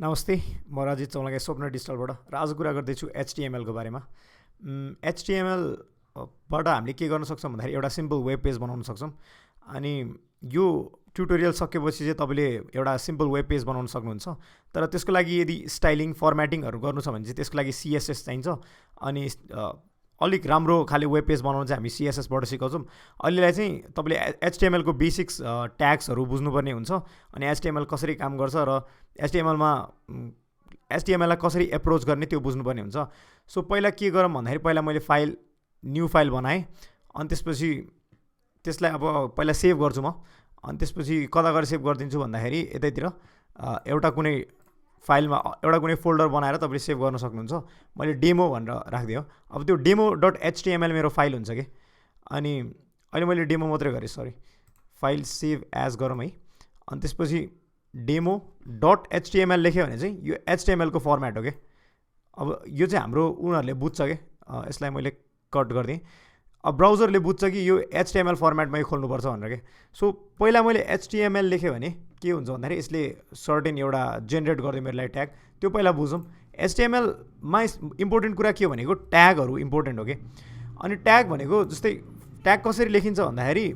नमस्ते, म राजित चौलागाई स्वप्न डिजिटलबाट र आज कुरा गर्दैछु HTML को बारेमा। HTML बाट हामीले के गर्न सक्छौँ भन्दाखेरि एउटा सिम्पल वेब पेज बनाउन सक्छौँ। अनि यो ट्युटोरियल सकेपछि चाहिँ तपाईँले एउटा सिम्पल वेब पेज बनाउन सक्नुहुन्छ। तर त्यसको लागि यदि स्टाइलिङ फर्मेटिङहरू गर्नु छ भने चाहिँ त्यसको लागि CSS चाहिन्छ। अनि अलिक राम्रो खाले वेब पेज बनाउन चाहिँ हामी CSS बाट सिकाउँछौँ। अहिलेलाई चाहिँ तपाईँले HTML को बेसिक्स ट्याग्सहरू बुझ्नुपर्ने हुन्छ। अनि HTML कसरी काम गर्छ र HTML लाई कसरी एप्रोच गर्ने त्यो बुझ्नुपर्ने हुन्छ। सो पहिला के गरौँ भन्दाखेरि पहिला मैले न्यू फाइल बनाएँ। अनि त्यसपछि त्यसलाई अब पहिला सेभ गर्छु म। अनि त्यसपछि कता गएर सेभ गरिदिन्छु भन्दाखेरि यतैतिर एउटा कुनै फाइलमा एउटा कुनै फोल्डर बनाएर तपाईँले सेभ गर्न सक्नुहुन्छ। मैले डेमो भनेर राखिदिएँ। अब त्यो demo.html मेरो फाइल हुन्छ कि। अनि अहिले मैले डेमो मात्रै गरेँ, सरी, फाइल सेभ एज गरौँ है। अनि त्यसपछि demo.html लेख्यो भने चाहिँ यो HTML को फर्मेट हो कि। अब यो चाहिँ हाम्रो उनीहरूले बुझ्छ कि। यसलाई मैले कट गरिदिएँ। अब ब्राउजरले बुझ्छ कि यो HTML फर्मेटमै खोल्नुपर्छ भनेर के। सो पहिला मैले HTML लेखेँ भने के हुन्छ भन्दाखेरि यसले सर्टेन एउटा जेनेरेट गरिदियो मेरो लागि ट्याग। त्यो पहिला बुझौँ। HTMLमा इम्पोर्टेन्ट कुरा के हो भनेको ट्यागहरू इम्पोर्टेन्ट हो कि। अनि ट्याग भनेको जस्तै ट्याग कसरी लेखिन्छ भन्दाखेरि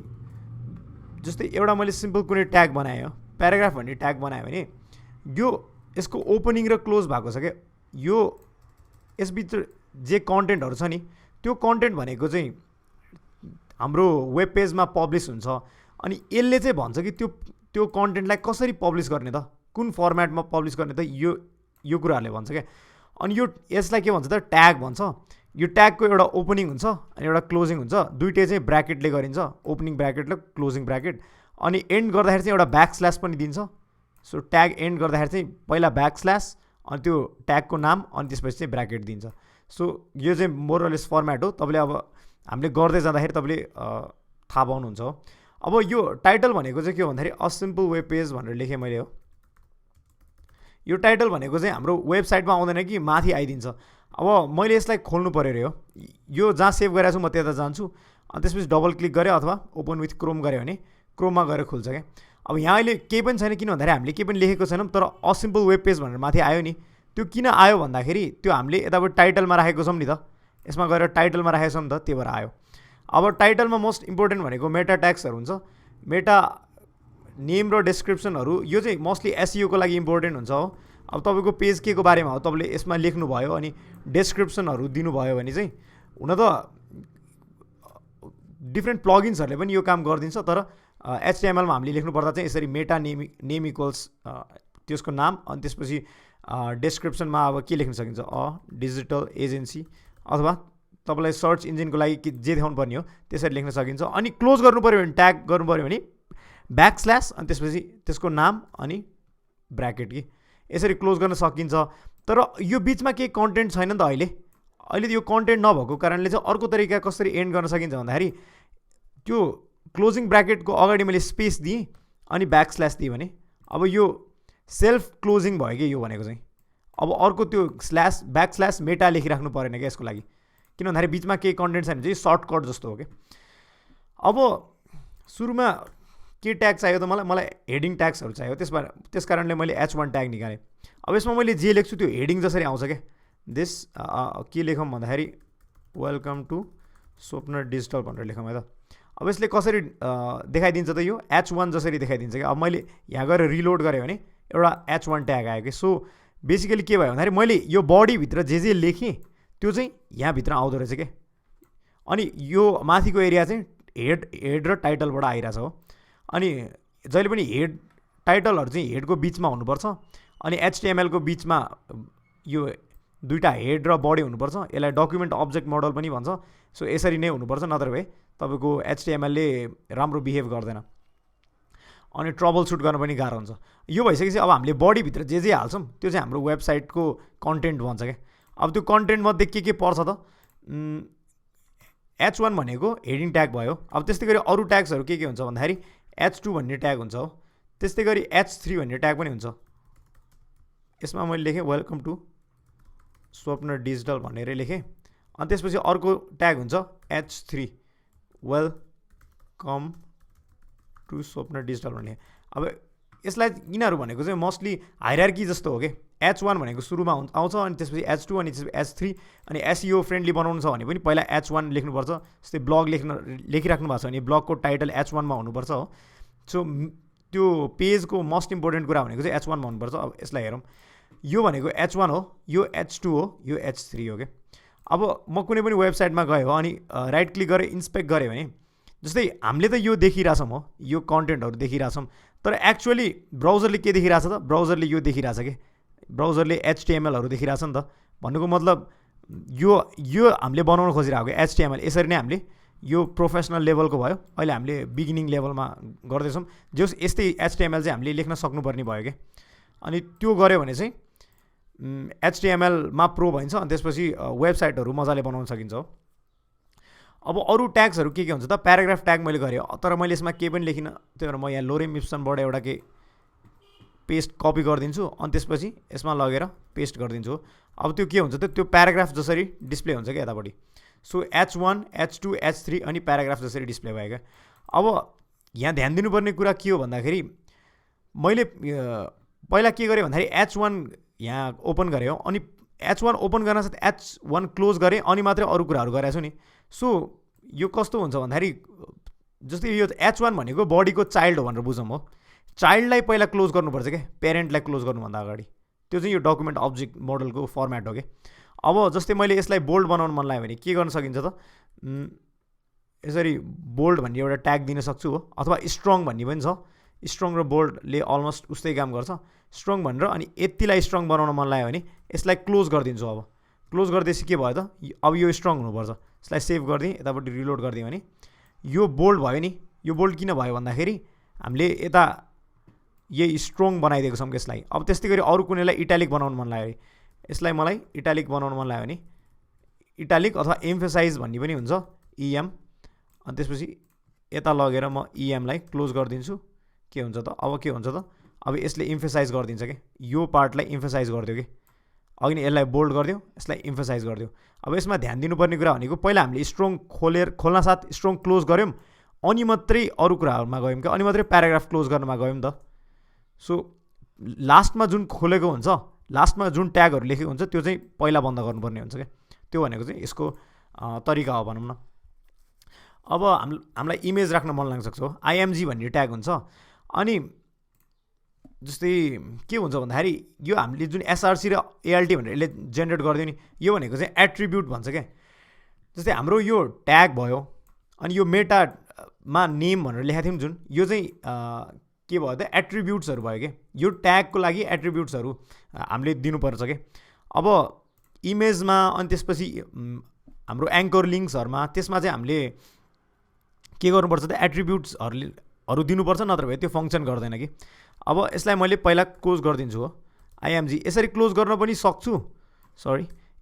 जस्तै एउटा मैले सिम्पल कुनै ट्याग बनाएँ, प्याराग्राफ भन्ने ट्याग बनाएँ भने यो यसको ओपनिङ र क्लोज भएको छ क्या। यो यसभित्र जे कन्टेन्टहरू छ नि त्यो कन्टेन्ट भनेको चाहिँ हाम्रो वेब पेजमा पब्लिस हुन्छ। अनि यसले चाहिँ भन्छ कि त्यो कन्टेन्टलाई कसरी पब्लिस गर्ने त, कुन फर्मेटमा पब्लिस गर्ने त, यो कुराहरूले भन्छ क्या। अनि यसलाई के भन्छ त, ट्याग भन्छ। यो ट्यागको एउटा ओपनिङ हुन्छ अनि एउटा क्लोजिङ हुन्छ। दुइटै चाहिँ ब्र्याकेटले गरिन्छ, ओपनिङ ब्र्याकेट र क्लोजिङ ब्र्याकेट। अनि एन्ड गर्दाखेरि चाहिँ एउटा ब्याकस्ल्यास पनि दिन्छ। सो ट्याग एन्ड गर्दाखेरि चाहिँ पहिला ब्याकस्ल्यास अनि त्यो ट्यागको नाम अनि त्यसपछि चाहिँ ब्र्याकेट दिन्छ। सो यो चाहिँ मोरलेस फर्मेट हो। तपाईँले अब हामीले गर्दै जाँदाखेरि तपाईँले थाहा पाउनुहुन्छ हो। अब यो टाइटल भनेको चाहिँ के हो भन्दाखेरि अ सिम्पल वेब पेज भनेर लेखेँ मैले हो। यो टाइटल भनेको चाहिँ हाम्रो वेबसाइटमा आउँदैन कि माथि आइदिन्छ। अब मैले यसलाई खोल्नु पऱ्यो रे हो। यो जहाँ सेभ गरेको छु म त्यता जान्छु। अनि त्यसपछि डबल क्लिक गरेँ अथवा ओपन विथ क्रोम गऱ्यो भने क्रोममा गएर खुल्छ क्या। अब यहाँ अहिले केही पनि छैन, किन भन्दाखेरि हामीले केही पनि लेखेको छैनौँ। तर अ सिम्पल वेब पेज भनेर माथि आयो नि। त्यो किन आयो भन्दाखेरि त्यो हामीले यताबाट टाइटलमा राखेको छौँ नि त, यसमा गएर टाइटलमा राखेको छौँ नि त, त्यही भएर आयो। अब टाइटलमा मोस्ट इम्पोर्टेन्ट भनेको मेटा ट्याग्सहरू हुन्छ। मेटा नेम र डिस्क्रिप्सनहरू यो चाहिँ मोस्टली SEO को लागि इम्पोर्टेन्ट हुन्छ हो। अब तपाईँको पेज के को बारेमा हो तपाईँले यसमा लेख्नुभयो अनि डिस्क्रिप्सनहरू दिनुभयो भने चाहिँ हुन त डिफ्रेन्ट प्लगिन्सहरूले पनि यो काम गरिदिन्छ। तर HTMLमा हामीले लेख्नु पर्दा चाहिँ यसरी मेटा नेम इक्वल्स त्यसको नाम अनि त्यसपछि डिस्क्रिप्सनमा अब के लेख्न सकिन्छ, डिजिटल एजेन्सी, अथवा तपाईँलाई सर्च इन्जिनको लागि जे देखाउनु पर्ने हो त्यसरी लेख्न सकिन्छ। अनि क्लोज गर्नु पऱ्यो भने ट्याग गर्नु पऱ्यो भने ब्याकस्ल्यास अनि त्यसपछि त्यसको नाम अनि ब्र्याकेट कि यसरी क्लोज गर्न सकिन्छ। तर यो बिचमा केही कन्टेन्ट छैन नि त अहिले यो कन्टेन्ट नभएको कारणले चाहिँ अर्को तरिका कसरी एन्ड गर्न सकिन्छ भन्दाखेरि त्यो क्लोजिङ ब्र्याकेटको अगाडि मैले स्पेस दिएँ अनि ब्याकस्ल्यास दिएँ भने अब यो सेल्फ क्लोजिङ भयो कि यो भनेको चाहिँ। अब अर्को त्यो ब्याकस्ल्यास मेटा लेखिराख्नु परेन क्या यसको लागि, किन भन्दाखेरि बिचमा केही कन्टेन्ट छैन चाहिँ सर्टकट जस्तो हो कि। अब सुरुमा के ट्याग चाहियो त मलाई हेडिङ ट्याग्सहरू चाहियो। त्यस कारणले मैले H1 ट्याग निकालेँ। अब यसमा मैले जे लेख्छु त्यो हेडिङ जसरी आउँछ क्या। के लेखौँ भन्दाखेरि वेलकम टु स्वप्न डिजिटल भनेर लेखौँ है त। अब यसले कसरी देखाइदिन्छ त, यो H1 जसरी देखाइदिन्छ क्या। अब मैले यहाँ गएर रिलोड गरेँ भने एउटा H1 ट्याग आयो कि। सो बेसिकली के भयो भन्दाखेरि मैले यो बडीभित्र जे लेखेँ त्यो चाहिँ यहाँभित्र आउँदो रहेछ क्या। अनि यो माथिको एरिया चाहिँ हेड र टाइटलबाट आइरहेछ हो। अनि जहिले पनि टाइटलहरू चाहिँ हेडको बिचमा हुनुपर्छ अनि HTML को बिचमा यो दुईवटा हेड र बडी हुनुपर्छ। यसलाई डकुमेन्ट अब्जेक्ट मोडल पनि भन्छ। सो यसरी नै हुनुपर्छ, नत्र भए तपाईँको HTML ले राम्रो बिहेभ गर्दैन अनि ट्रबल सुट गर्न पनि गाह्रो हुन्छ। यो भइसकेपछि अब हामीले बडीभित्र जे हाल्छौँ त्यो चाहिँ हाम्रो वेबसाइटको कन्टेन्ट भन्छ क्या। अब त्यो कन्टेन्टमध्ये के पर्छ त, H1 भनेको हेडिङ ट्याग भयो। अब त्यस्तै गरी अरू ट्याग्सहरू के हुन्छ भन्दाखेरि H2 भन्ने ट्याग हुन्छ हो। त्यस्तै गरी H3 भन्ने ट्याग पनि हुन्छ। यसमा मैले लेखेँ वेलकम टु स्वप्न डिजिटल भनेर लेखेँ। अनि त्यसपछि अर्को ट्याग हुन्छ H3 वेलकम टु स्वप्न डिजिटल भन्ने। अब यसलाई यिनीहरू भनेको चाहिँ मोस्टली हायरार्की जस्तो हो कि। H1 भनेको सुरुमा आउँछ अनि त्यसपछि H2 अनि त्यसपछि H3 अनि SEO फ्रेन्डली बनाउनु छ भने पनि पहिला H1 लेख्नुपर्छ। जस्तै ब्लग लेखिराख्नु भएको छ भने ब्लगको टाइटल H1 मा हुनुपर्छ हो। सो त्यो पेजको मोस्ट इम्पोर्टेन्ट कुरा भनेको चाहिँ H1 मा हुनुपर्छ। अब यसलाई हेरौँ, यो भनेको H1 हो, यो H2 हो, यो H3 हो क्या। अब म कुनै पनि वेबसाइटमा गयो अनि राइट क्लिक गरेर इन्सपेक्ट गरेँ भने जस्तै हामीले त यो देखिरहेछौँ हो, यो कन्टेन्टहरू देखिरहेछौँ, तर एक्चुअली ब्राउजरले के देखिरहेछ त? ब्राउजरले यो देखिरहेछ कि ब्राउजरले HTMLहरू देखिरहेछ नि त। भन्नुको मतलब यो हामीले बनाउन खोजिरहेको HTML यसरी नै हामीले यो प्रोफेसनल लेभलको भयो, अहिले हामीले बिगिनिङ लेभलमा गर्दैछौँ। जस यस्तै HTML चाहिँ हामीले लेख्न सक्नुपर्ने भयो कि। अनि त्यो गऱ्यो भने चाहिँ HTMLमा प्रो भइन्छ अनि त्यसपछि वेबसाइटहरू मजाले बनाउन सकिन्छ हो। अब अरू ट्याग्सहरू के हुन्छ त? प्याराग्राफ ट्याग मैले गरेँ, तर मैले यसमा केही पनि लेखिनँ, त्यही भएर म यहाँ लोरेम इप्सनबाट एउटा के पेस्ट कपी गरिदिन्छु अनि त्यसपछि यसमा लगेर पेस्ट गरिदिन्छु। अब त्यो के हुन्छ त? त्यो प्याराग्राफ जसरी डिस्प्ले हुन्छ क्या यतापट्टि। सो H1 H2 H3 अनि प्याराग्राफ जसरी डिस्प्ले भयो क्या। अब यहाँ ध्यान दिनुपर्ने कुरा के हो भन्दाखेरि मैले पहिला के गरेँ भन्दाखेरि H1 यहाँ ओपन गरेँ हो, अनि H1 ओपन गर्न साथ H1 क्लोज गरेँ अनि मात्रै अरू कुराहरू गरेको छु नि। सो यो कस्तो हुन्छ भन्दाखेरि जस्तै यो H1 भनेको बडीको चाइल्ड हो भनेर बुझौँ हो। चाइल्डलाई पहिला क्लोज गर्नुपर्छ क्या, पेरेन्टलाई क्लोज गर्नुभन्दा अगाडि। त्यो चाहिँ यो डकुमेन्ट अब्जेक्ट मोडलको फर्मेट हो क्या। अब जस्तै मैले यसलाई बोल्ड बनाउनु मन लाग्यो भने के गर्न सकिन्छ त? यसरी बोल्ड भन्ने एउटा ट्याग दिन सक्छु हो, अथवा स्ट्रङ भन्ने पनि छ। स्ट्रङ र बोल्डले अलमोस्ट उस्तै काम गर्छ। स्ट्रङ भनेर अनि यतिलाई स्ट्रङ बनाउन मन लाग्यो भने यसलाई क्लोज गरिदिन्छु। अब क्लोज गरिदिएपछि के भयो त? अब यो स्ट्रङ हुनुपर्छ। यसलाई सेभ गरिदिएँ, यतापट्टि रिलोड गरिदिएँ भने यो बोल्ड भयो नि। यो बोल्ड किन भयो भन्दाखेरि हामीले यता यही स्ट्रङ बनाइदिएको छौँ यसलाई। अब त्यस्तै गरी अरू कुनैलाई इटालिक बनाउनु मन लाग्यो, यसलाई मलाई इटालिक बनाउनु मन लाग्यो भने इटालिक अथवा एम्फेसाइज भन्ने पनि हुन्छ, EM। अनि त्यसपछि यता लगेर म EMलाई क्लोज गरिदिन्छु। के हुन्छ त? अब के हुन्छ त? अब यसले इम्फेसाइज गरिदिन्छ क्या, यो पार्टलाई इम्फेसाइज गरिदियो कि। अघि नै यसलाई बोल्ड गरिदियो, यसलाई इम्फेसाइज गरिदियो। अब यसमा ध्यान दिनुपर्ने कुरा भनेको पहिला हामीले स्ट्रङ खोल्न साथ स्ट्रङ क्लोज गऱ्यौँ अनि मात्रै अरू कुराहरूमा गयौँ क्या, अनि मात्रै प्याराग्राफ क्लोज गर्नमा गयौँ नि त। सो लास्टमा जुन खोलेको हुन्छ, लास्टमा जुन ट्यागहरू लेखेको हुन्छ त्यो चाहिँ पहिला बन्द गर्नुपर्ने हुन्छ क्या। त्यो भनेको चाहिँ यसको तरिका हो भनौँ न। अब हामीलाई इमेज राख्न मन लाग्न सक्छ हो, IMG भन्ने ट्याग हुन्छ। अनि जस्तै के हुन्छ भन्दाखेरि यो हामीले जुन SRC र ALT भनेर यसले जेनेरेट गरिदियो नि, यो भनेको चाहिँ एट्रिब्युट भन्छ क्या। जस्तै हाम्रो यो ट्याग भयो अनि यो मेटामा नेम भनेर लेखेको थियौँ जुन, यो चाहिँ के भयो त? एट्रिब्युट्सहरू भयो क्या। यो ट्यागको लागि एट्रिब्युट्सहरू हामीले दिनुपर्छ क्या। अब इमेजमा अनि त्यसपछि हाम्रो एङ्कर लिङ्क्सहरूमा त्यसमा चाहिँ हामीले के गर्नुपर्छ त? एट्रिब्युट्सहरू दिनुपर्छ, नत्र भए त्यो फङ्क्सन गर्दैन कि। अब यसलाई मैले पहिला क्लोज गरिदिन्छु हो, IMG। यसरी क्लोज गर्न पनि सक्छु,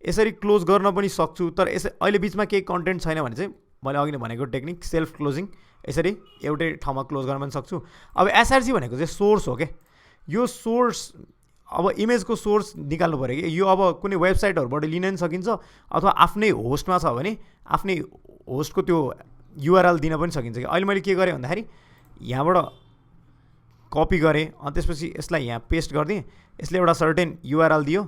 यसरी क्लोज गर्न पनि सक्छु, तर अहिले बिचमा केही कन्टेन्ट छैन भने चाहिँ मैले अघि नै भनेको टेक्निक सेल्फ क्लोजिङ, यसरी एउटै ठाउँमा क्लोज गर्न पनि सक्छु। अब SRC भनेको चाहिँ सोर्स हो क्या। यो सोर्स, अब इमेजको सोर्स निकाल्नु पऱ्यो कि। यो अब कुनै वेबसाइटहरूबाट लिन पनि सकिन्छ, अथवा आफ्नै होस्टमा छ भने आफ्नै होस्टको त्यो URL दिन पनि सकिन्छ कि। अहिले मैले के गरेँ भन्दाखेरि यहाँबाट कपी गरेँ अनि त्यसपछि यसलाई यहाँ पेस्ट गरिदिएँ, यसले एउटा सर्टेन URL दियो।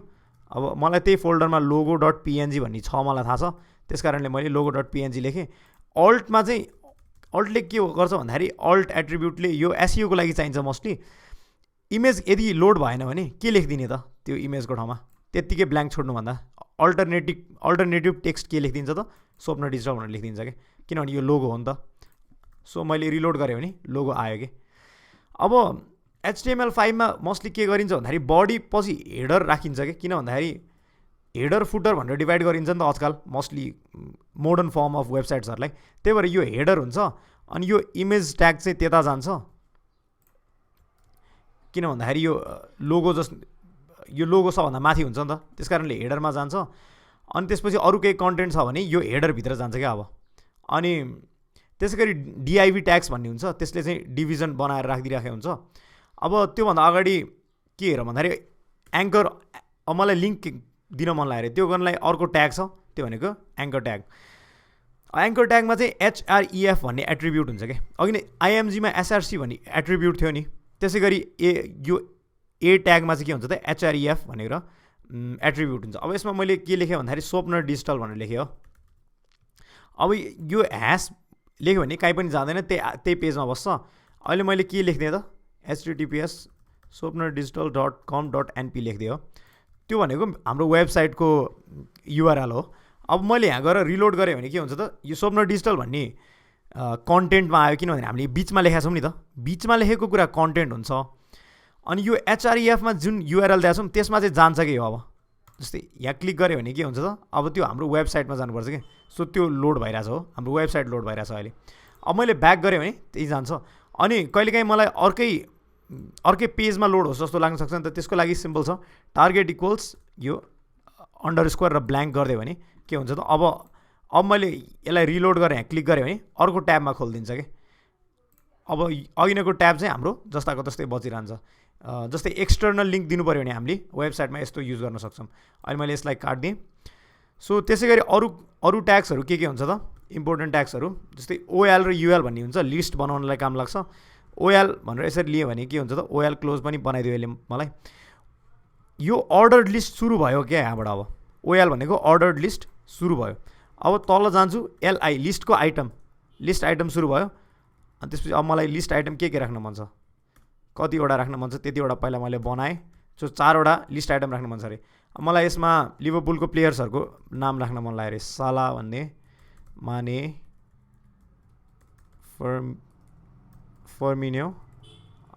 अब मलाई त्यही फोल्डरमा logo.png भन्ने छ, मलाई थाहा छ, त्यस कारणले मैले logo.png लेखेँ। अल्टमा चाहिँ अल्टले के गर्छ भन्दाखेरि अल्ट एट्रिब्युटले यो SEO को लागि चाहिन्छ मोस्टली। इमेज यदि लोड भएन भने के लेखिदिने त? त्यो इमेजको ठाउँमा त्यत्तिकै ब्ल्याङ्क छोड्नुभन्दा अल्टरनेटिभ टेक्स्ट के लेखिदिन्छ त? स्वप्न डिजिटल भनेर लेखिदिन्छ क्या, किनभने यो लोगो हो नि त। सो मैले रिलोड गरेँ भने लोगो आयो कि। अब HTML5 मा मोस्टली के गरिन्छ भन्दाखेरि बडी पछि हेडर राखिन्छ कि, किन भन्दाखेरि हेडर फुटर भनेर डिभाइड गरिन्छ नि त आजकल मोस्टली मोडर्न फर्म अफ वेबसाइट्सहरूलाई। त्यही भएर यो हेडर हुन्छ अनि यो इमेज ट्याग चाहिँ त्यता जान्छ, किन भन्दाखेरि यो लोगो सबभन्दा माथि हुन्छ नि त, त्यस कारणले हेडरमा जान्छ। अनि त्यसपछि अरू केही कन्टेन्ट छ भने यो हेडरभित्र जान्छ क्या। अब अनि त्यसै गरी DIV ट्याग्स भन्ने हुन्छ, त्यसले चाहिँ डिभिजन बनाएर राखिदिइराखेको हुन्छ। अब त्योभन्दा अगाडि के हेर भन्दाखेरि एङ्कर, अब मलाई लिङ्क दिन मन लाग्यो अरे, त्यो गर्नलाई अर्को ट्याग छ, त्यो भनेको एङ्कर ट्याग। एङ्कर ट्यागमा चाहिँ HREF भन्ने एट्रिब्युट हुन्छ क्या। अघि नै IMG मा SRC भन्ने एट्रिब्युट थियो नि, त्यसै गरी यो ए ट्यागमा चाहिँ के हुन्छ त HREF भनेर एट्रिब्युट हुन्छ। अब यसमा मैले के लेखेँ भन्दाखेरि स्वप्न डिजिटल भनेर लेखेँ हो। अब यो ह्यास लेख्यो भने कहीँ पनि जाँदैन, त्यही पेजमा बस्छ। अहिले मैले के लेखिदिएँ त https://swapnadigital.com.np लेखिदिएँ हो। त्यो भनेको हाम्रो वेबसाइटको URL हो। अब मैले यहाँ गएर रिलोड गरेँ भने के हुन्छ त यो स्वप्न डिजिटल भन्ने कन्टेन्टमा आयो, किनभने हामीले बिचमा लेखेका छौँ नि त, बिचमा लेखेको कुरा कन्टेन्ट हुन्छ। अनि यो HREFमा जुन URL दिएको छौँ त्यसमा चाहिँ जान्छ कि अब जस्तै यहाँ क्लिक गऱ्यो भने के हुन्छ त अब त्यो हाम्रो वेबसाइटमा जानुपर्छ कि। सो त्यो लोड भइरहेछ हो, हाम्रो वेबसाइट लोड भइरहेछ अहिले। अब मैले ब्याक गरेँ भने त्यही जान्छ। अनि कहिलेकाहीँ मलाई अर्कै पेजमा लोड होस् जस्तो लाग्न सक्छ नि त, त्यसको लागि सिम्पल छ टार्गेट इक्वल्स यो अन्डरस्कोर र ब्ल्याङ्क गरिदियो भने के हुन्छ त अब मैले यसलाई रिलोड गरेँ, यहाँ क्लिक गरेँ भने अर्को ट्याबमा खोलिदिन्छ कि। अब अघिनको ट्याब चाहिँ हाम्रो जस्ताको तस्तै बचिरहन्छ। जस्तै एक्सटर्नल लिङ्क दिनु पऱ्यो भने हामीले वेबसाइटमा यस्तो युज गर्न सक्छौँ। अहिले मैले यसलाई काटिदिएँ। सो त्यसै गरी अरू ट्याग्सहरू के हुन्छ त इम्पोर्टेन्ट ट्याग्सहरू जस्तै OL र UL भन्ने हुन्छ, लिस्ट बनाउनलाई काम लाग्छ। OL भनेर यसरी लियो भने के हुन्छ त OL क्लोज पनि बनाइदियो यसले मलाई। यो अर्डर्ड लिस्ट सुरु भयो क्या यहाँबाट। अब OL भनेको अर्डर्ड लिस्ट सुरु भयो। अब तल जान्छु LI लिस्टको लिस्ट आइटम सुरु भयो। अनि त्यसपछि अब मलाई लिस्ट आइटम के राख्न मन छ, कतिवटा राख्न मन छ त्यतिवटा पहिला मैले बनाएँ। सो 4वटा लिस्ट आइटम राख्न मन छ अरे। अब मलाई यसमा लिभरपुलको प्लेयर्सहरूको नाम राख्न मन लाग्यो अरे, साला भन्ने, माने, फर्मिन्यो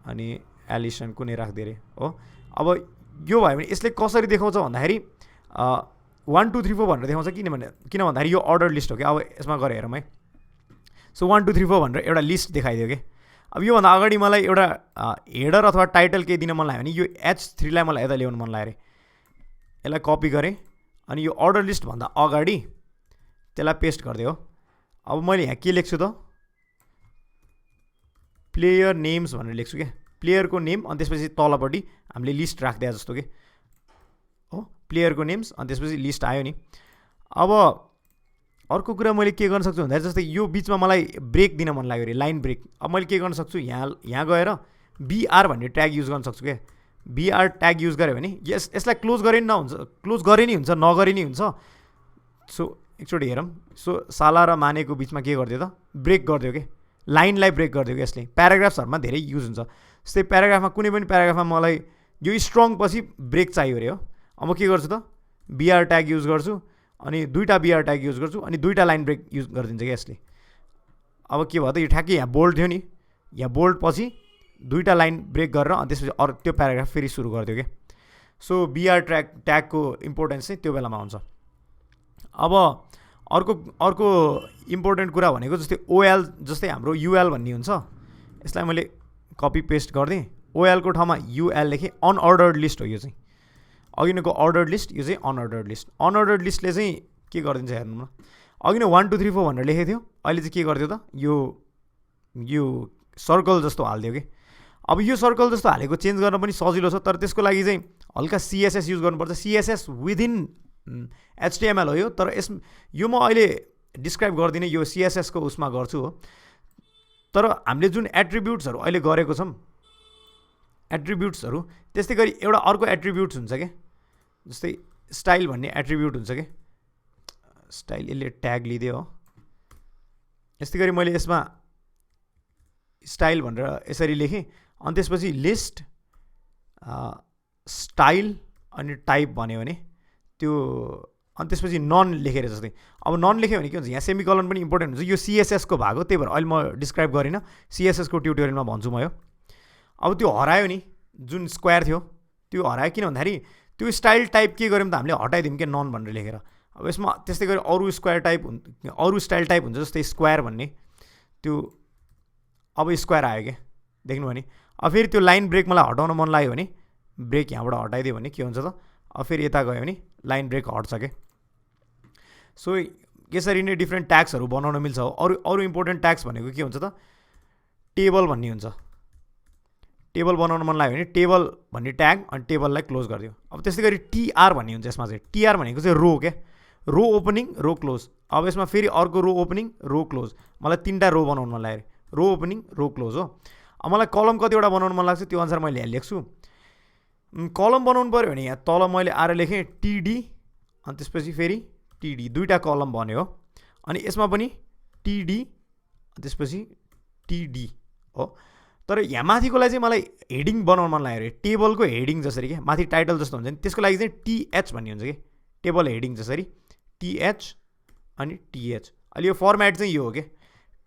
अनि एलिसन कुनै राखिदिएँ अरे हो। अब यो भयो भने यसले कसरी देखाउँछ भन्दाखेरि 1 2 3 4 भनेर देखाउँछ। किन भन्दाखेरि यो अर्डर लिस्ट हो क्या। अब यसमा गएर हेरौँ है। सो 1 2 3 4 भनेर एउटा लिस्ट देखाइदियो कि। अब योभन्दा अगाडि मलाई एउटा हेडर अथवा टाइटल केही दिन मन लाग्यो भने यो H3लाई मलाई यता ल्याउनु मन लाग्यो अरे। यसलाई कपी गरेँ अनि यो अर्डर लिस्टभन्दा अगाडि त्यसलाई पेस्ट गरिदियो हो। अब मैले यहाँ के लेख्छु त प्लेयर नेम्स भनेर लेख्छु क्या, प्लेयरको नेम अनि त्यसपछि तलपट्टि हामीले लिस्ट राखिदिए जस्तो कि हो, प्लेयरको नेम्स अनि त्यसपछि लिस्ट आयो नि। अब अर्को कुरा मैले के गर्न सक्छु भन्दाखेरि जस्तै यो बिचमा मलाई ब्रेक दिन मन लाग्यो अरे, लाइन ब्रेक। अब मैले के गर्न सक्छु यहाँ गएर BR भन्ने ट्याग युज गर्न सक्छु क्या। BR ट्याग युज गऱ्यो भने यसलाई क्लोज गरे नि नहुन्छ, क्लोज गरे नि हुन्छ, नगरे नि हुन्छ। सो एकचोटि हेरौँ। सो साला र मानेको बिचमा के गरिदियो त ब्रेक गरिदियो कि, लाइनलाई ब्रेक गरिदियो कि यसले। प्याराग्राफ्सहरूमा धेरै युज हुन्छ। जस्तै प्याराग्राफमा कुनै पनि प्याराग्राफमा मलाई यो स्ट्रङ पछि ब्रेक चाहियो अरे हो। अब म के गर्छु त BR ट्याग युज गर्छु अनि 2टा BR ट्याग युज गर्छु अनि 2टा लाइन ब्रेक युज गरिदिन्छ क्या यसले। अब के भयो त यो ठ्याक्कै यहाँ बोल्ड थियो नि, यहाँ बोल्ड पछि 2टा लाइन ब्रेक गरेर अनि त्यसपछि अरू त्यो प्याराग्राफ फेरि सुरु गरिदियो क्या। सो BR ट्यागको इम्पोर्टेन्स चाहिँ त्यो बेलामा हुन्छ। अब अर्को इम्पोर्टेन्ट कुरा भनेको जस्तै OL जस्तै हाम्रो UL भन्ने हुन्छ, यसलाई मैले कपी पेस्ट गरिदिएँ। OL को ठाउँमा UL लेखेँ। अनअर्डर्ड लिस्ट हो यो चाहिँ, अघिनको अर्डर्ड लिस्ट, यो चाहिँ अनअर्डर्ड लिस्ट। अनअर्डर्ड लिस्टले चाहिँ के गरिदिन्छ हेर्नु न। अघि नै 1 2 3 4 भनेर लेखेको थियो, अहिले चाहिँ के गरिदियो त यो सर्कल जस्तो हालिदियो कि। अब यो सर्कल जस्तो हालेको चेन्ज गर्न पनि सजिलो छ, तर त्यसको लागि चाहिँ हल्का CSS युज गर्नुपर्छ। CSS विदिन HTML हो यो, तर यो म अहिले डिस्क्राइब गर्दिनँ, यो CSS को उसमा गर्छु हो। तर हामीले जुन एट्रिब्युट्सहरू अहिले गरेको छौँ एट्रिब्युट्सहरू, त्यस्तै गरी एउटा अर्को एट्रिब्युट्स हुन्छ क्या, जस्तै स्टाइल भन्ने एट्रिब्युट हुन्छ क्या। स्टाइल यसले ट्याग लिदियो हो। यस्तै गरी मैले यसमा स्टाइल भनेर यसरी लेखेँ अनि त्यसपछि लिस्ट स्टाइल अनि टाइप भन्यो भने त्यो, अनि त्यसपछि नन लेखेर जस्तै। अब नन लेख्यो भने के हुन्छ, यहाँ सेमिकलन पनि इम्पोर्टेन्ट हुन्छ। यो CSS को भाग हो, त्यही भएर अहिले म डिस्क्राइब गरिनँ, CSS को ट्युटोरियलमा भन्छु म यो। अब त्यो हरायो नि, जुन स्क्वायर थियो त्यो हरायो। किन भन्दाखेरि त्यो स्टाइल टाइप के गर्यौँ त हामीले हटाइदिउँ क्या नन भनेर लेखेर। अब यसमा त्यस्तै गरी अरू स्टाइल टाइप हुन्छ जस्तै स्क्वायर भन्ने, त्यो अब स्क्वायर आयो क्या, देख्नुभयो नि। अब फेरि त्यो लाइन ब्रेक मलाई हटाउन मन लाग्यो भने ब्रेक यहाँबाट हटाइदियो भने के हुन्छ त अब फेरि यता गयो भने लाइन ब्रेक हट्छ क्या। सो यसरी नै डिफ्रेन्ट ट्याग्सहरू बनाउन मिल्छ हो। अरू इम्पोर्टेन्ट ट्याग्स भनेको के हुन्छ त टेबल भन्ने हुन्छ। टेबल बनाउन मन लाग्यो भने टेबल भन्ने ट्याग अनि टेबललाई क्लोज गरिदियो। अब त्यस्तै गरी TR भन्ने हुन्छ। यसमा चाहिँ TR भनेको चाहिँ रो क्या, रो ओपनिङ रो क्लोज। अब यसमा फेरि अर्को रो ओपनिङ रो क्लोज। मलाई 3टा रो बनाउन मन लाग्यो, रो ओपनिङ रो क्लोज हो। अब मलाई कलम कतिवटा बनाउन मन लाग्छ त्यो अनुसार मैले यहाँ लेख्छु। कलम बनाउनु पऱ्यो भने यहाँ तल मैले आएर लेखेँ टिडी अनि त्यसपछि फेरि टिडी, दुईवटा कलम बन्यो हो। अनि यसमा पनि टिडी त्यसपछि टिडी हो। तर यहाँ माथिकोलाई चाहिँ मलाई हेडिङ बनाउन मन लाग्यो अरे, टेबलको हेडिङ जसरी क्या माथि टाइटल जस्तो हुन्छ नि त्यसको लागि चाहिँ टिएच भन्ने हुन्छ कि, टेबल हेडिङ जसरी टिएच अनि टिएच। अहिले यो फर्मेट चाहिँ यो हो कि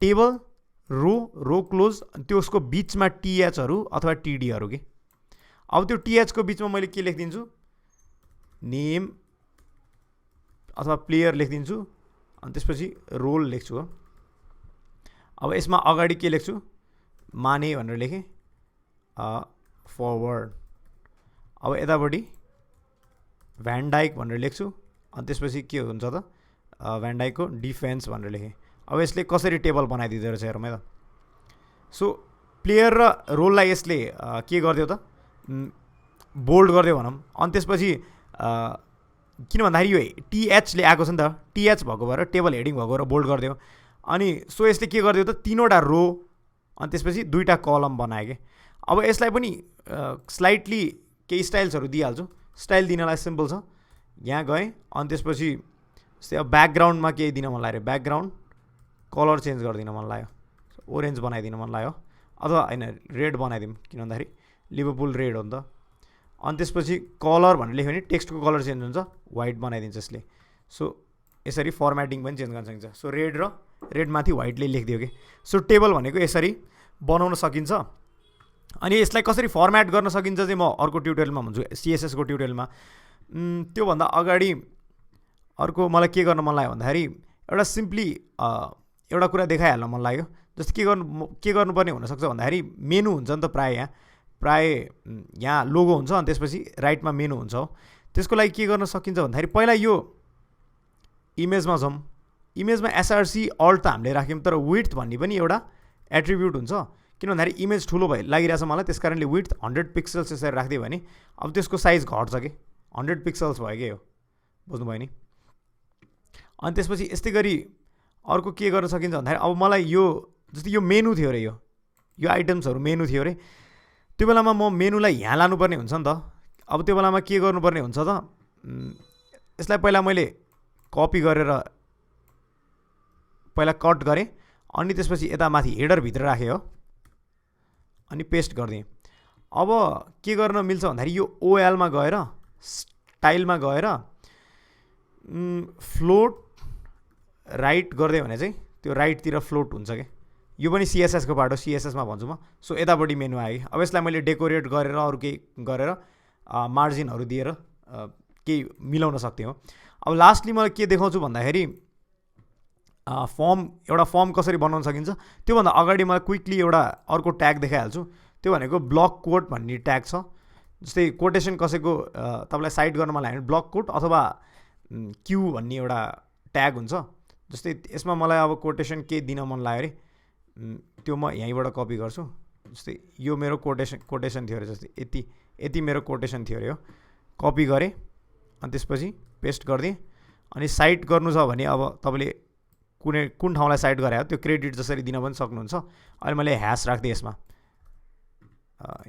टेबल रो क्लोज, त्यो उसको बिचमा टिएचहरू अथवा टिडीहरू कि। अब त्यो टिएचको बिचमा मैले के लेखिदिन्छु, नेम अथवा प्लेयर लेखिदिन्छु अनि त्यसपछि रोल लेख्छु हो। अब यसमा अगाडि के लेख्छु, माने भनेर लेखेँ, फरवर्ड। अब यतापट्टि भ्यान डाइक भनेर लेख्छु अनि त्यसपछि के हुन्छ त, भ्यान डाइकको डिफेन्स भनेर लेखेँ। अब यसले कसरी टेबल बनाइदिँदो रहेछ हेरौँ है त। सो प्लेयर र रोललाई यसले के गरिदियो त, बोल्ड गरिदियो भनौँ। अनि त्यसपछि किन भन्दाखेरि यो टिएचले आएको छ नि त, टिएच भएको भएर टेबल हेडिङ भएको भएर बोल्ड गरिदियो। अनि सो यसले के गरिदियो त, 3वटा रो अनि त्यसपछि 2टा कलम बनायो कि। अब यसलाई पनि स्लाइटली केही स्टाइल्सहरू दिइहाल्छु। स्टाइल दिनलाई सिम्पल छ, यहाँ गएँ अनि त्यसपछि जस्तै अब ब्याकग्राउन्डमा केही दिन मन लाग्यो, ब्याकग्राउन्ड कलर चेन्ज गरिदिन मन लाग्यो, ओरेन्ज बनाइदिन मन लाग्यो, अथवा होइन रेड बनाइदिउँ किन भन्दाखेरि लिभरपुल रेड हो नि त। अनि त्यसपछि कलर भनेर लेख्यो भने टेक्स्टको कलर चेन्ज हुन्छ, वाइट बनाइदिन्छ यसले। सो यसरी फर्मेटिङ पनि चेन्ज गर्न सकिन्छ। सो रेड र रेडमाथि वाइटले लेखिदियो कि। सो टेबल भनेको यसरी बनाउन सकिन्छ। अनि यसलाई कसरी फर्मेट गर्न सकिन्छ चाहिँ म अर्को ट्युटोरियलमा भन्छु, सिएसएसको ट्युटोरियलमा। त्योभन्दा अगाडि अर्को मलाई के गर्न मन लाग्यो भन्दाखेरि एउटा सिम्पली एउटा कुरा देखाइहाल्न मन लाग्यो। जस्तो के गर्नुपर्ने हुनसक्छ भन्दाखेरि मेनु हुन्छ नि त प्राय यहाँ लोगो हुन्छ अनि त्यसपछि राइटमा मेनु हुन्छ हो। त्यसको लागि के गर्न सकिन्छ भन्दाखेरि पहिला यो इमेजमा जाउँ, इमेजमा एसआरसी अल्ट त हामीले राख्यौँ, तर विड्थ भन्ने पनि एउटा एट्रिब्युट हुन्छ। किन भन्दाखेरि इमेज ठुलो लागिरहेछ मलाई, त्यस कारणले विड्थ 100 पिक्सल्स यसरी राखिदियो भने अब त्यसको साइज घट्छ कि, 100 पिक्सल्स भयो कि, हो बुझ्नुभयो नि। अनि त्यसपछि यस्तै गरी अर्को के गर्न सकिन्छ भन्दाखेरि अब मलाई यो जस्तै यो मेनु थियो अरे, यो आइटम्सहरू मेनु थियो अरे, त्यो बेलामा म मेनुलाई यहाँ लानुपर्ने हुन्छ नि त। अब त्यो बेलामा के गर्नुपर्ने हुन्छ त, यसलाई पहिला मैले कपी गरेर पहिला कट गरेँ अनि त्यसपछि यता माथि हेडरभित्र राखेँ हो अनि पेस्ट गरिदिएँ। अब के गर्न मिल्छ भन्दाखेरि यो ओएलमा गएर स्टाइलमा गएर फ्लोट राइट गरिदियो भने चाहिँ त्यो राइटतिर फ्लोट हुन्छ क्या। यो पनि सिएसएसको पार्ट हो, सिएसएसमा भन्छु म। सो यतापट्टि मेनु आयो कि। अब यसलाई मैले डेकोरेट गरेर अरू केही गरेर मार्जिनहरू दिएर केही मिलाउन सक्थेँ हो। अब लास्टली मलाई के देखाउँछु भन्दाखेरि एउटा फर्म कसरी बनाउन सकिन्छ त्योभन्दा अगाडि मलाई क्विकली एउटा अर्को ट्याग देखाइहाल्छु। त्यो भनेको ब्लक कोट भन्ने ट्याग छ। जस्तै कोटेसन कसैको तपाईँलाई साइड गर्न मन लाग्यो भने ब्लक कोट अथवा क्यू भन्ने एउटा ट्याग हुन्छ। जस्तै यसमा मलाई अब कोटेसन के दिन मन लाग्यो अरे त्यो म यहीँबाट कपी गर्छु। जस्तै यो मेरो कोटेसन थियो अरे, जस्तै यति मेरो कोटेसन थियो अरे हो, कपी गरेँ अनि त्यसपछि पेस्ट गरिदिएँ। अनि साइट गर्नु छ भने अब तपाईँले कुन ठाउँलाई साइट गरे हो त्यो क्रेडिट जसरी दिन पनि सक्नुहुन्छ। अहिले मैले ह्यास राख्दिएँ यसमा,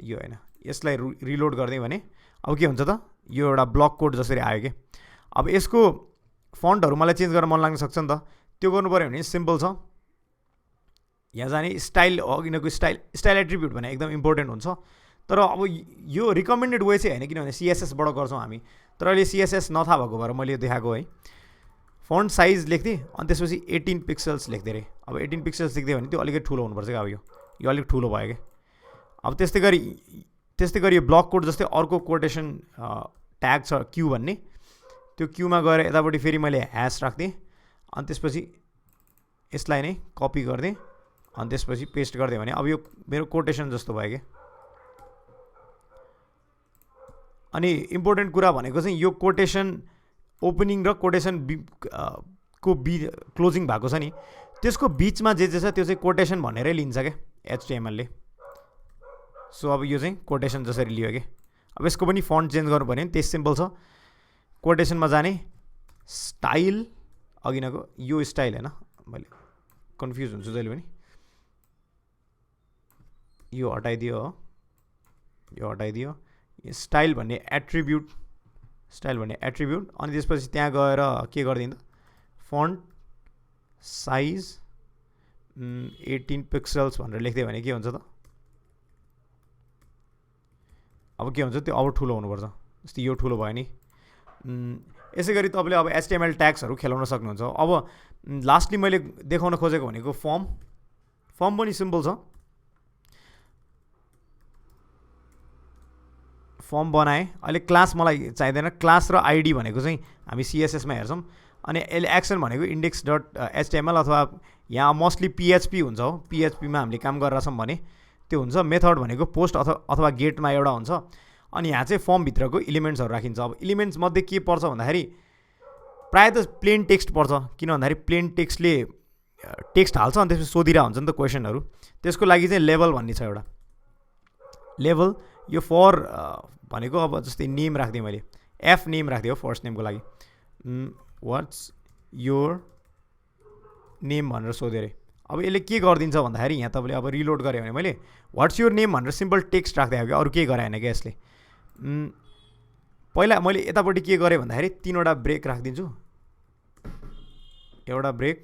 यो होइन, यसलाई रिलोड गरिदिएँ भने अब के हुन्छ त, यो एउटा ब्लक कोड जसरी आयो कि। अब यसको फन्टहरू मलाई चेन्ज गर्न मन लाग्न सक्छ नि त, त्यो गर्नु पऱ्यो भने सिम्पल छ। यहाँ जाने स्टाइल अघिनको स्टाइल एट्रिब्युट भने एकदम इम्पोर्टेन्ट हुन्छ। तर अब यो रिकमेन्डेड वे चाहिँ होइन, किनभने सिएसएसबाट गर्छौँ हामी। तर अहिले सिएसएस नथाहा भएको भएर मैले यो देखाएको है। फन्ट साइज लेख्थेँ अनि त्यसपछि 18 पिक्सल्स लेख्दै रहेँ। अब 18 पिक्सल्स लेख्दै भने त्यो अलिकति ठुलो हुनुपर्छ क्या। अब यो अलिक ठुलो भयो क्या। अब त्यस्तै गरी यो ब्लक कोड जस्तै अर्को कोटेसन ट्याग छ क्यू भन्ने, त्यो क्यूमा गएर यतापट्टि फेरि मैले ह्यास राख्दिएँ अनि त्यसपछि यसलाई नै कपी गरिदिएँ अनि त्यसपछि पेस्ट गरिदिएँ भने अब यो मेरो कोटेसन जस्तो भयो क्या। अनि इम्पोर्टेन्ट कुरा भनेको चाहिँ यो कोटेसन ओपनिङ र कोटेसन क्लोजिङ भएको छ नि, त्यसको बिचमा जे छ त्यो चाहिँ कोटेसन भनेरै लिन्छ क्या HTML-ले। सो अब यो चाहिँ कोटेसन जसरी लियो कि। अब यसको पनि फन्ट चेन्ज गर्नु पर्यो नि, त्यही सिम्पल छ। कोटेसनमा जाने स्टाइल, अघिनको यो स्टाइल होइन, मैले कन्फ्युज हुन्छु जहिले पनि। यो हटाइदियो हो, यो हटाइदियो, स्टाइल भन्ने एट्रिब्युट अनि त्यसपछि त्यहाँ गएर के गरिदिउँ त फन्ट साइज 18 पिक्सल्स भनेर लेख्दियो भने के हुन्छ त अब के हुन्छ त्यो अब ठुलो हुनुपर्छ जस्तै यो ठुलो भयो नि यसै गरी तपाईँले अब HTML ट्याग्सहरू खेलाउन सक्नुहुन्छ अब लास्टली मैले देखाउन खोजेको भनेको फर्म पनि सिम्पल छ फर्म बनाएँ अहिले क्लास मलाई चाहिँदैन क्लास र आइडी भनेको चाहिँ हामी CSS मा हेर्छौँ अनि यसले एक्सन भनेको index.html अथवा यहाँ मोस्टली PHP हुन्छ हो PHP मा हामीले काम गरेर छौँ भने त्यो हुन्छ मेथड भनेको पोस्ट अथवा गेटमा एउटा हुन्छ अनि यहाँ चाहिँ फर्म भित्रको इलिमेन्ट्सहरू राखिन्छ अब इलिमेन्ट्स मध्ये के पर्छ भन्दाखेरि प्रायः त प्लेन टेक्स्ट पर्छ किन भन्दाखेरि प्लेन टेक्स्टले टेक्स्ट हाल्छ अनि त्यसपछि सोधिरा हुन्छ नि त क्वेसनहरू त्यसको लागि चाहिँ लेभल भन्ने छ एउटा लेभल यो फर भनेको अब जस्तै नेम राखिदिएँ मैले एफ नेम राखिदिएँ फर्स्ट नेमको लागि व्हाट्स योर नेम भनेर सोधेँ अरे अब यसले के गरिदिन्छ भन्दाखेरि यहाँ तपाईँले अब रिलोड गरेँ भने मैले व्हाट्स योर नेम भनेर सिम्पल टेक्स्ट राख्दै क्या अरू केही गराएन क्या यसले पहिला मैले यतापट्टि के गरेँ भन्दाखेरि 3वटा ब्रेक राखिदिन्छु एउटा ब्रेक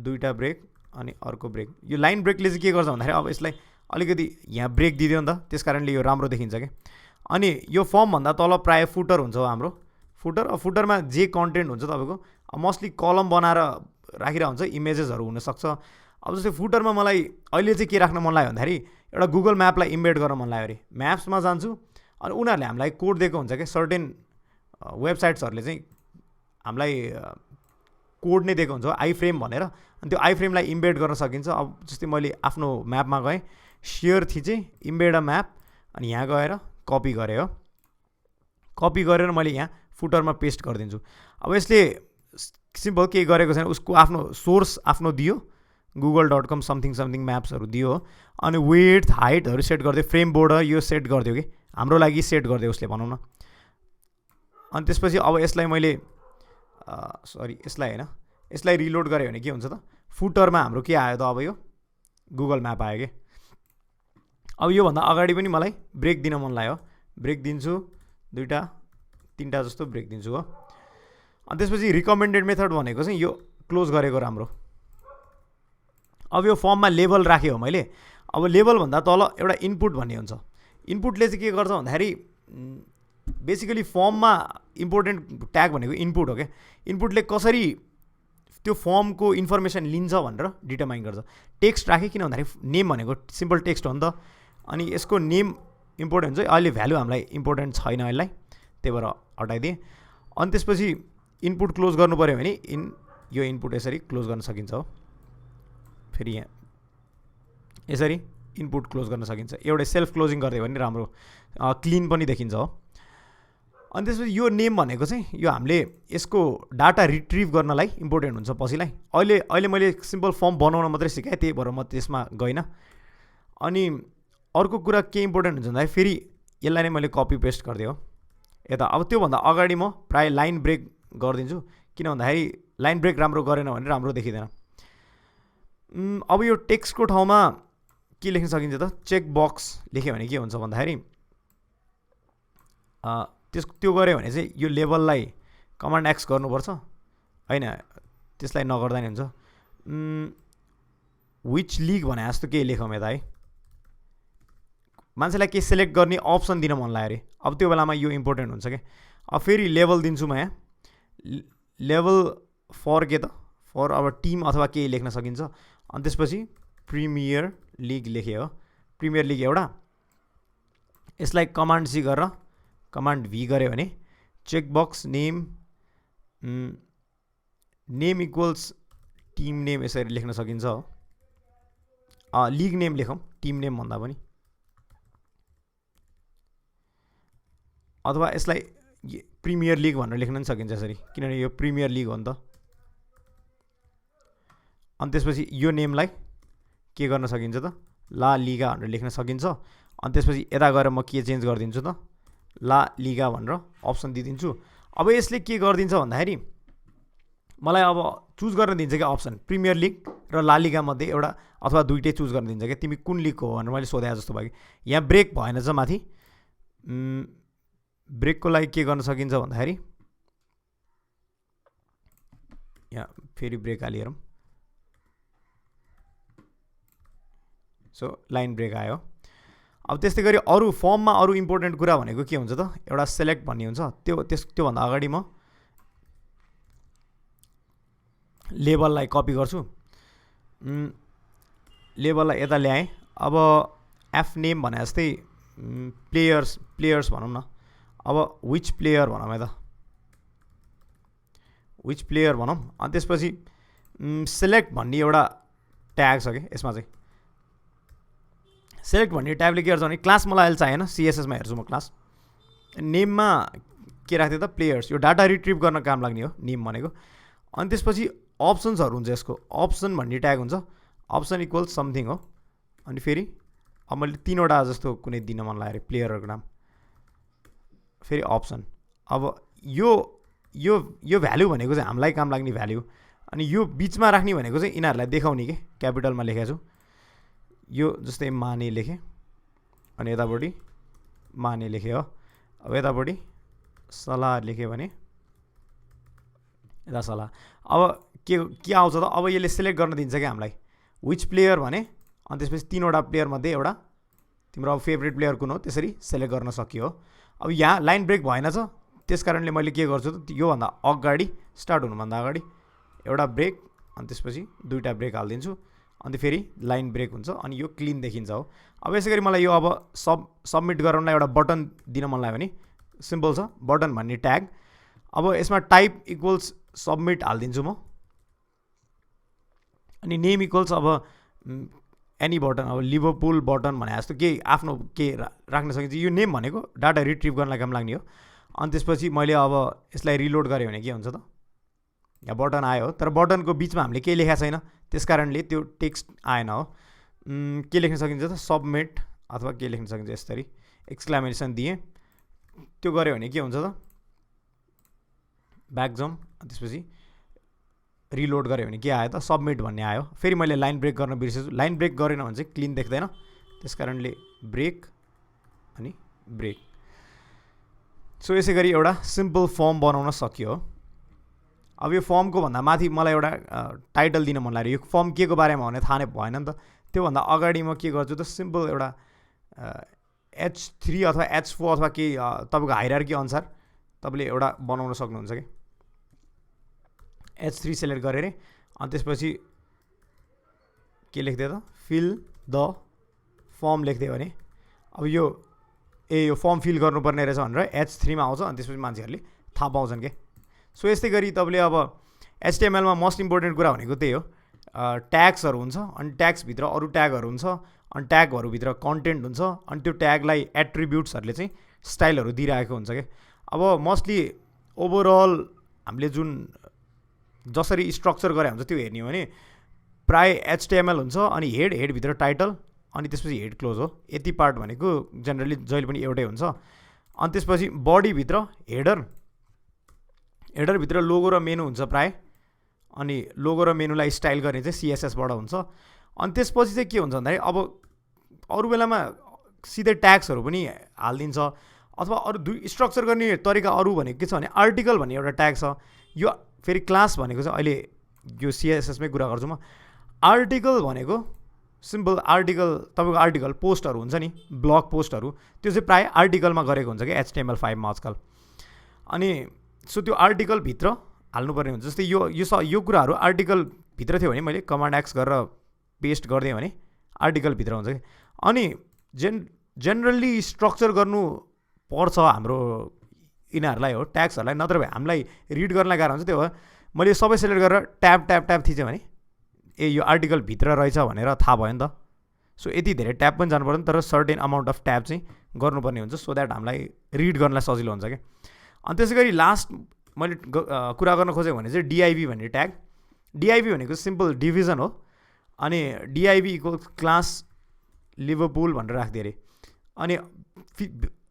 दुईवटा ब्रेक अनि अर्को ब्रेक यो लाइन ब्रेकले चाहिँ के गर्छ भन्दाखेरि अब यसलाई अलिकति यहाँ ब्रेक दिदियो नि त त्यस कारणले यो राम्रो देखिन्छ क्या अनि यो फर्मभन्दा तल प्रायः फुटर हुन्छ हाम्रो फुटरमा जे कन्टेन्ट हुन्छ तपाईँको मोस्टली कलम बनाएर राखिरहेको हुन्छ इमेजेसहरू हुनसक्छ अब जस्तै फुटरमा मलाई अहिले चाहिँ के राख्न मन लाग्यो भन्दाखेरि एउटा गुगल म्यापलाई इम्बेड गर्न मन लाग्यो अरे म्याप्समा जान्छु अनि उनीहरूले हामीलाई कोड दिएको हुन्छ क्या सर्टेन वेबसाइट्सहरूले चाहिँ हामीलाई कोड नै दिएको हुन्छ आइफ्रेम भनेर अनि त्यो आइफ्रेमलाई इम्बेड गर्न सकिन्छ अब जस्तै मैले आफ्नो म्यापमा गएँ सेयर थिचेँ इम्बेड अ म्याप अनि यहाँ गएर कपी गरेँ हो कपी गरेर मैले यहाँ फुटरमा पेस्ट गरिदिन्छु अब यसले सिम्पल केही गरेको छैन उसको आफ्नो सोर्स आफ्नो दियो google.com समथिङ म्याप्सहरू दियो अनि विड्थ हाइटहरू सेट गरिदियो फ्रेम बोर्डर यो सेट गरिदियो कि हाम्रो लागि सेट गरिदियो उसले भनौँ न अनि त्यसपछि अब यसलाई मैले यसलाई रिलोड गरेँ भने के हुन्छ त फुटरमा हाम्रो के आयो त अब यो गुगल म्याप आयो कि अब योभन्दा अगाडि पनि मलाई ब्रेक दिन मन लाग्यो ब्रेक दिन्छु 2टा 3टा जस्तो ब्रेक दिन्छु हो अनि त्यसपछि रिकमेन्डेड मेथड भनेको चाहिँ यो क्लोज गरेको राम्रो अब यो फर्ममा लेभल राखेँ हो मैले अब लेभलभन्दा तल एउटा इनपुट भन्ने हुन्छ इनपुटले चाहिँ के गर्छ भन्दाखेरि बेसिकली फर्ममा इम्पोर्टेन्ट ट्याग भनेको इनपुट हो क्या इनपुटले कसरी त्यो फर्मको इन्फर्मेसन लिन्छ भनेर डिटरमाइन गर्छ टेक्स्ट राखेँ किन भन्दाखेरि नेम भनेको सिम्पल टेक्स्ट हो नि त अनि यसको नेम इम्पोर्टेन्ट हुन्छ अहिले भ्यालु हामीलाई इम्पोर्टेन्ट छैन यसलाई त्यही भएर हटाइदिएँ अनि त्यसपछि इनपुट क्लोज गर्नु पऱ्यो भने यो इनपुट यसरी क्लोज गर्न सकिन्छ हो फेरि यहाँ यसरी इनपुट क्लोज गर्न सकिन्छ एउटा सेल्फ क्लोजिङ गरिदियो भने राम्रो क्लिन पनि देखिन्छ हो अनि त्यसपछि यो नेम भनेको चाहिँ यो हामीले यसको डाटा रिट्रिभ गर्नलाई इम्पोर्टेन्ट हुन्छ पछिलाई अहिले मैले सिम्पल फर्म बनाउन मात्रै सिकाएँ त्यही भएर म त्यसमा गइनँ अनि अर्को कुरा के इम्पोर्टेन्ट हुन्छ भन्दाखेरि फेरि यसलाई नै मैले कपी पेस्ट गरिदिएँ हो यता अब त्योभन्दा अगाडि म प्रायः लाइन ब्रेक गरिदिन्छु किन भन्दाखेरि लाइन ब्रेक राम्रो गरेन भने राम्रो देखिँदैन अब यो टेक्स्टको ठाउँमा के लेख्न सकिन्छ त चेक बक्स लेख्यो भने के हुन्छ भन्दाखेरि त्यो गऱ्यो भने चाहिँ यो लेभललाई कमान्ड एक्स गर्नुपर्छ होइन त्यसलाई नगर्दा नि हुन्छ विच लिग भने जस्तो केही लेखौँ यता है मान्छेलाई केही सेलेक्ट गर्ने अप्सन दिन मन लाग्यो अरे अब त्यो बेलामा यो इम्पोर्टेन्ट हुन्छ क्या अब फेरि लेभल दिन्छु म यहाँ लेभल फर के त फर अब टिम अथवा केही लेख्न सकिन्छ अनि त्यसपछि प्रिमियर लिग लेखेँ हो प्रिमियर लिग एउटा यसलाई कमान्ड सी गरेर कमान्ड भी गऱ्यो भने checkbox name equals team name यसरी लेख्न सकिन्छ हो लिग नेम लेखौँ टिम नेम भन्दा पनि अथवा यसलाई प्रिमियर लिग भनेर लेख्न पनि सकिन्छ यसरी किनभने यो प्रिमियर लिग हो नि त अनि त्यसपछि यो नेमलाई के गर्न सकिन्छ त ला लिगा भनेर लेख्न सकिन्छ अनि त्यसपछि यता गएर म के चेन्ज गरिदिन्छु त ला लिगा भनेर अप्सन दिइदिन्छु अब यसले के गरिदिन्छ भन्दाखेरि मलाई अब चुज गर्न दिन्छ क्या अप्सन प्रिमियर लिग र ला लिगा मध्ये एउटा अथवा दुईटै चुज गर्न दिन्छ क्या तिमी कुन लिगको हो भनेर मैले सोधे जस्तो भयो कि यहाँ ब्रेक भएन चाहिँ माथि ब्रेकको लागि के गर्न सकिन्छ भन्दाखेरि यहाँ फेरि ब्रेक हालिहेरौँ। सो लाइन ब्रेक आयो। अब त्यस्तै गरी अरू फर्ममा अरू इम्पोर्टेन्ट कुरा भनेको के हुन्छ त, एउटा सेलेक्ट भन्ने हुन्छ। त्योभन्दा अगाडि म लेबललाई कपी गर्छु, लेबललाई यता ल्याएँ। अब एफ नेम भने जस्तै प्लेयर्स भनौँ न। अब विच प्लेयर भनौँ यता, विच प्लेयर भनौँ। अनि त्यसपछि सेलेक्ट भन्ने एउटा ट्याग छ कि यसमा चाहिँ। सेलेक्ट भन्ने ट्यागले के गर्छ भने क्लास मलाई अहिले चाहिएन, सिएसएसमा हेर्छु म क्लास। नेममा के राख्थेँ त, प्लेयर्स। यो डाटा रिट्रिभ गर्न काम लाग्ने हो नेम भनेको। अनि त्यसपछि अप्सन्सहरू हुन्छ यसको, अप्सन भन्ने ट्याग हुन्छ। अप्सन इक्वल्स समथिङ हो। अनि फेरि अब मैले 3वटा जस्तो कुनै दिन मन लाग्यो अरे प्लेयरहरूको नाम, फेरि अप्सन। अब यो भ्याल्यु भनेको चाहिँ हामीलाई काम लाग्ने भ्याल्यु। अनि यो बिचमा राख्ने भनेको चाहिँ यिनीहरूलाई देखाउने के, क्यापिटलमा लेखेको छु। यो जस्तै माने लेखेँ, अनि यतापट्टि माने लेखेँ हो। अब यतापट्टि सल्लाह लेखेँ भने यता सल्लाह। अब के आउँछ त, अब यसले सेलेक्ट गर्न दिन्छ क्या हामीलाई विच प्लेयर भने। अनि त्यसपछि 3वटा प्लेयरमध्ये एउटा तिम्रो अब फेभरेट प्लेयर कुन हो त्यसरी सेलेक्ट गर्न सकियो। अब यहाँ लाइन ब्रेक भएन छ, त्यस कारणले मैले के गर्छु त, योभन्दा अगाडि स्टार्ट हुनुभन्दा अगाडि एउटा ब्रेक, अनि त्यसपछि 2टा ब्रेक हालिदिन्छु। अनि फेरि लाइन ब्रेक हुन्छ, अनि यो क्लिन देखिन्छ हो। अब यसै गरी मलाई यो अब सबमिट गराउनलाई एउटा बटन दिन मन लाग्यो भने सिम्पल छ, बटन भन्ने ट्याग। अब यसमा टाइप इक्वल्स सबमिट हालिदिन्छु म। अनि नेम इक्वल्स अब एनी बटन, अब लिभरपुल बटन भने जस्तो केही आफ्नो के राख्न सकिन्छ। यो नेम भनेको डाटा रिट्रिभ गर्नलाई काम लाग्ने हो। अनि त्यसपछि मैले अब यसलाई रिलोड गरेँ भने के हुन्छ त, यहाँ बटन आयो, तर बटनको बिचमा हामीले केही लेखेको छैन, त्यस कारणले त्यो टेक्स्ट आएन हो। के लेख्न सकिन्छ त, सबमिट अथवा के लेख्न सकिन्छ यसरी एक्सक्लामेसन दिएँ, त्यो गऱ्यो भने के हुन्छ त, ब्याक जाउँ। त्यसपछि रिलोड गऱ्यो भने के आयो त, सबमिट भन्ने आयो। फेरि मैले लाइन ब्रेक गर्न बिर्सेछु, लाइन ब्रेक गरेन भने चाहिँ क्लिन देख्दैन, त्यस कारणले ब्रेक अनि ब्रेक। सो यसै गरी एउटा सिम्पल फर्म बनाउन सकियो। अब यो फर्मको भन्दा माथि मलाई एउटा टाइटल दिन मन लाग्यो। यो फर्म के को बारेमा भने थाहा नै भएन नि त। त्योभन्दा अगाडि म के गर्छु त, सिम्पल एउटा H3 अथवा H4 अथवा केही तपाईँको हायरार्की अनुसार तपाईँले एउटा बनाउन सक्नुहुन्छ कि। H3 सेलेक्ट गरेर अनि त्यसपछि के लेख्दै त, फिल द फर्म लेख्दै भने अब यो यो फर्म फिल गर्नुपर्ने रहेछ भनेर H3 मा आउँछ। अनि त्यसपछि मान्छेहरूले थाहा पाउँछन् के। सो यस्तै गरी तपाईँले अब HTML मा मोस्ट इम्पोर्टेन्ट कुरा भनेको त्यही हो, ट्याग्सहरू हुन्छ। अनि ट्याग्सभित्र अरू ट्यागहरू हुन्छ, अनि ट्यागहरूभित्र कन्टेन्ट हुन्छ। अनि त्यो ट्यागलाई एट्रिब्युट्सहरूले चाहिँ स्टाइलहरू दिइरहेको हुन्छ क्या। अब मोस्टली ओभरअल हामीले जुन जसरी स्ट्रक्चर गरे हुन्छ त्यो हेर्ने हो भने प्राय HTML हुन्छ। अनि हेडभित्र टाइटल, अनि त्यसपछि हेड क्लोज हो। यति पार्ट भनेको जेनरली जहिले पनि एउटै हुन्छ। अनि त्यसपछि बडीभित्र हेडरभित्र लोगो र मेनु हुन्छ प्राय। अनि लोगो र मेनुलाई स्टाइल गर्ने चाहिँ CSSबाट हुन्छ। अनि त्यसपछि चाहिँ के हुन्छ भन्दाखेरि अब अरू बेलामा सिधै ट्याग्सहरू पनि हालिदिन्छ, अथवा अरू स्ट्रक्चर गर्ने तरिका अरू भनेको के छ भने आर्टिकल भन्ने एउटा ट्याग छ। यो फेरि क्लास भनेको चाहिँ अहिले यो CSSमै कुरा गर्छु म। आर्टिकल भनेको सिम्पल आर्टिकल, तपाईँको आर्टिकल पोस्टहरू हुन्छ नि, ब्लग पोस्टहरू, त्यो चाहिँ प्रायः आर्टिकलमा गरेको हुन्छ कि HTML5 मा आजकल। अनि सो त्यो आर्टिकलभित्र हाल्नुपर्ने हुन्छ। जस्तै यो कुराहरू आर्टिकलभित्र थियो भने मैले कमान्ड X गरेर पेस्ट गरिदिएँ भने आर्टिकलभित्र हुन्छ कि। अनि जेनरली स्ट्रक्चर गर्नु पर्छ हाम्रो यिनीहरूलाई हो, ट्याग्सहरूलाई, नत्र भए हामीलाई रिड गर्नलाई गाह्रो हुन्छ। त्यो हो मैले सबै सेलेक्ट गरेर ट्याब थिचेँ भने यो आर्टिकलभित्र रहेछ भनेर थाहा भयो नि त। सो यति धेरै ट्याब पनि जानु पर्दैन, तर सर्टेन अमाउन्ट अफ ट्याब चाहिँ गर्नुपर्ने हुन्छ, सो द्याट हामीलाई रिड गर्नलाई सजिलो हुन्छ क्या। अनि त्यसै गरी लास्ट मैले कुरा गर्न खोजेँ भने चाहिँ DIV भन्ने ट्याग। DIV भनेको सिम्पल डिभिजन हो। अनि DIV इक्वल क्लास लिभरपुल भनेर राखिदिएँ अरे। अनि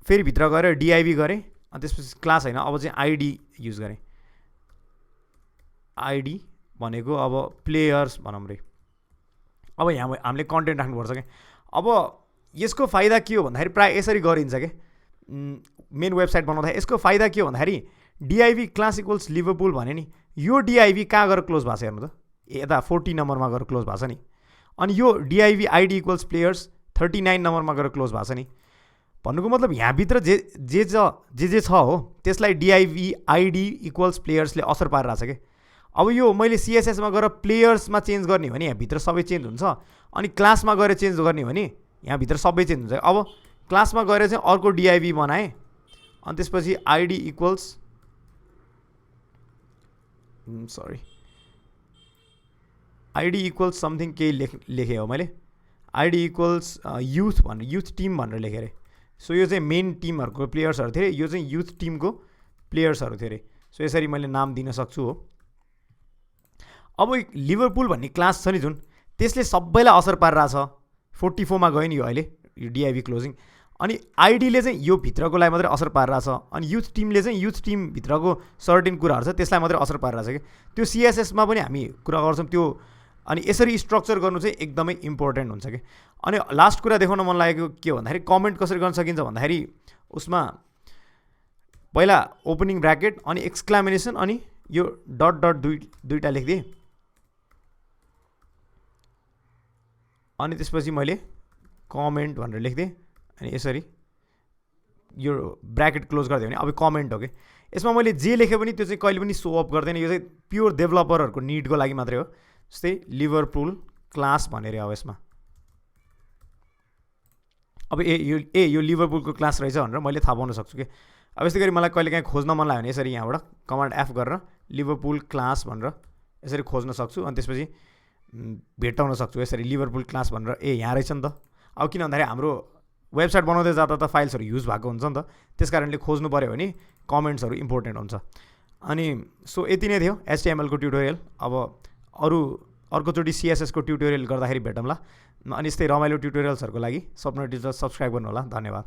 फेरि भित्र गएर DIV गरेँ। अनि त्यसपछि क्लास होइन, अब चाहिँ ID युज गरेँ। ID भनेको अब प्लेयर्स भनौँ रे। अब यहाँ हामीले कन्टेन्ट राख्नुपर्छ क्या। अब यसको फाइदा के हो भन्दाखेरि प्रायः यसरी गरिन्छ क्या। मेन वेबसाइट बनाउँदा यसको फाइदा के हो भन्दाखेरि डिआइभी क्लास इक्वल्स लिभरपुल भने नि यो डिआइभी कहाँ गएर क्लोज भएको छ हेर्नु त यता 40 नम्बरमा गएर क्लोज भएको छ नि अनि यो डिआइभी आइडी इक्वल्स प्लेयर्स 39 नम्बरमा गएर क्लोज भएको छ नि भन्नुको मतलब यहाँभित्र जे छ हो त्यसलाई डिआइभी आइडी इक्वल्स प्लेयर्सले असर पारिरहेछ कि अब यो मैले सिएसएसमा गएर प्लेयर्समा चेन्ज गर्ने हो भने यहाँभित्र सबै चेन्ज हुन्छ अनि क्लासमा गएर चेन्ज गर्ने हो भने यहाँभित्र सबै चेन्ज हुन्छ अब क्लासमा गएर चाहिँ अर्को डिआइभी बनाएँ अनि त्यसपछि ID equals sorry ID equals something केही लेखेँ हो मैले आइडी इक्वल्स युथ भनेर युथ टिम भनेर लेखेँ अरे सो यो चाहिँ मेन टिमहरूको प्लेयर्सहरू थियो अरे यो चाहिँ युथ टिमको प्लेयर्सहरू थियो अरे सो यसरी मैले नाम दिन सक्छु हो अब लिभरपुल भन्ने क्लास छ नि जुन त्यसले सबैलाई असर पारिरहेछ 44मा गयो नि यो अहिले यो डिआइभी क्लोजिङ अनि आइडीले चाहिँ यो भित्रकोलाई मात्रै असर पारिरहेछ अनि युथ टिमले चाहिँ युथ टिमभित्रको सर्टेन कुराहरू छ त्यसलाई मात्रै असर पारिरहेछ कि त्यो सिएसएसमा पनि हामी कुरा गर्छौँ त्यो अनि यसरी स्ट्रक्चर गर्नु चाहिँ एकदमै इम्पोर्टेन्ट हुन्छ कि अनि लास्ट कुरा देखाउन मन लागेको के हो भन्दाखेरि कमेन्ट कसरी गर्न सकिन्छ भन्दाखेरि उसमा पहिला ओपनिङ ब्र्याकेट अनि एक्सक्लामिनेसन अनि यो डट डट दुईवटा लेखिदिएँ अनि त्यसपछि मैले कमेन्ट भनेर लेखिदिएँ अनि यसरी यो ब्र्याकेट क्लोज गरिदियो भने अब कमेन्ट हो कि यसमा मैले जे लेखेँ पनि त्यो चाहिँ कहिले पनि सो अप गर्दैन यो चाहिँ प्योर डेभलपरहरूको निडको लागि मात्रै हो जस्तै लिभरपुल क्लास भनेर अब यसमा अब यो लिभरपुलको क्लास रहेछ भनेर मैले थाहा पाउन सक्छु कि अब यस्तै गरी मलाई कहिले काहीँ खोज्न मन लाग्यो भने यसरी यहाँबाट कमान्ड एफ गरेर लिभरपुल क्लास भनेर यसरी खोज्न सक्छु अनि त्यसपछि भेट्टाउन सक्छु यसरी लिभरपुल क्लास भनेर यहाँ रहेछ नि त अब किन भन्दाखेरि हाम्रो वेबसाइट बनाउँदै जाँदा त फाइल्सहरू युज भएको हुन्छ नि त त्यस कारणले खोज्नु पऱ्यो भने कमेन्ट्सहरू इम्पोर्टेन्ट हुन्छ अनि सो यति नै थियो एचटिएमएलको ट्युटोरियल अब अर्कोचोटि सिएसएसको ट्युटोरियल गर्दाखेरि भेटौँला अनि यस्तै रमाइलो ट्युटोरियल्सहरूको लागि स्वप्न टिचर सब्सक्राइब गर्नु होला धन्यवाद।